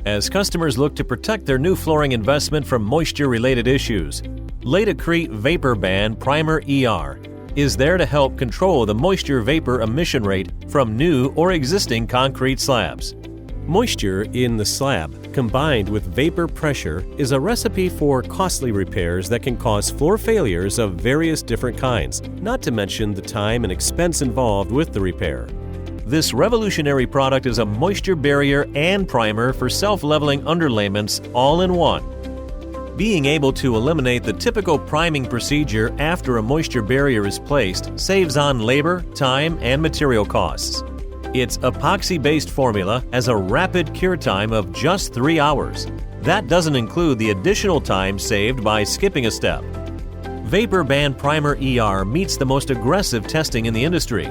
as customers look to protect their new flooring investment from moisture-related issues. LATICRETE Vapor Band Primer ER is there to help control the moisture vapor emission rate from new or existing concrete slabs. Moisture in the slab combined with vapor pressure is a recipe for costly repairs that can cause floor failures of various different kinds, not to mention the time and expense involved with the repair. This revolutionary product is a moisture barrier and primer for self-leveling underlayments all in one. Being able to eliminate the typical priming procedure after a moisture barrier is placed saves on labor, time, and material costs. Its epoxy-based formula has a rapid cure time of just 3 hours. That doesn't include the additional time saved by skipping a step. Vapor Band Primer ER meets the most aggressive testing in the industry,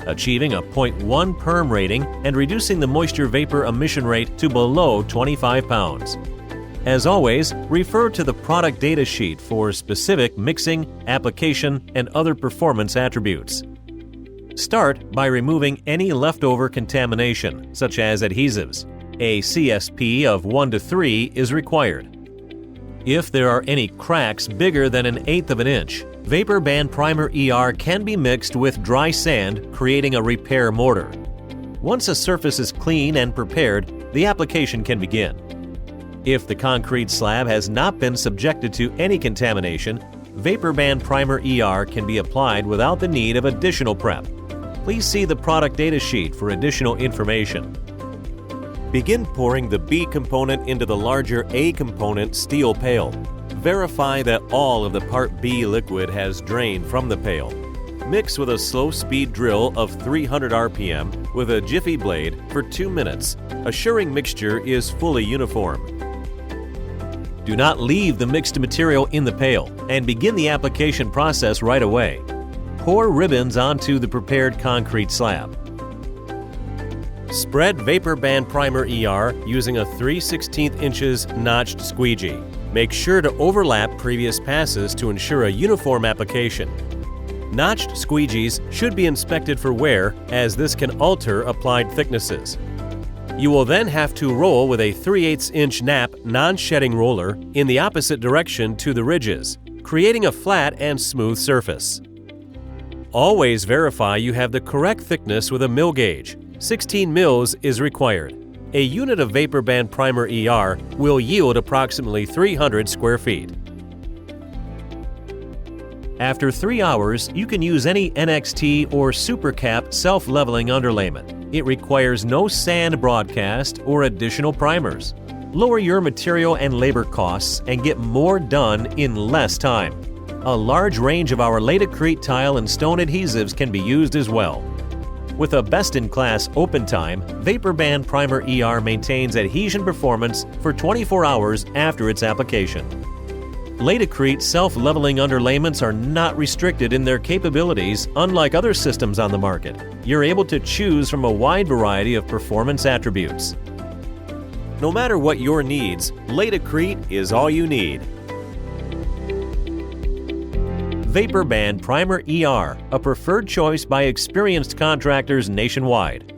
achieving a 0.1 perm rating and reducing the moisture vapor emission rate to below 25 pounds. As always, refer to the product data sheet for specific mixing, application, and other performance attributes. Start by removing any leftover contamination, such as adhesives. A CSP of 1 to 3 is required. If there are any cracks bigger than 1/8 of an inch, Vapor Band Primer ER can be mixed with dry sand, creating a repair mortar. Once a surface is clean and prepared, the application can begin. If the concrete slab has not been subjected to any contamination, Vapor Band Primer ER can be applied without the need of additional prep. Please see the product data sheet for additional information. Begin pouring the B component into the larger A component steel pail. Verify that all of the Part B liquid has drained from the pail. Mix with a slow speed drill of 300 RPM with a Jiffy blade for 2 minutes, assuring mixture is fully uniform. Do not leave the mixed material in the pail and begin the application process right away. Pour ribbons onto the prepared concrete slab. Spread Vapor Band Primer ER using a 3/16 inches notched squeegee. Make sure to overlap previous passes to ensure a uniform application. Notched squeegees should be inspected for wear, as this can alter applied thicknesses. You will then have to roll with a 3/8 inch nap non-shedding roller in the opposite direction to the ridges, creating a flat and smooth surface. Always verify you have the correct thickness with a mill gauge. 16 mils is required. A unit of Vapor Band Primer ER will yield approximately 300 square feet. After 3 hours, you can use any NXT or SuperCap self-leveling underlayment. It requires no sand broadcast or additional primers. Lower your material and labor costs and get more done in less time. A large range of our LATICRETE tile and stone adhesives can be used as well. With a best-in-class open time, Vapor Band Primer ER maintains adhesion performance for 24 hours after its application. LATICRETE self-leveling underlayments are not restricted in their capabilities, unlike other systems on the market. You're able to choose from a wide variety of performance attributes. No matter what your needs, LATICRETE is all you need. Vapor Band Primer ER, a preferred choice by experienced contractors nationwide.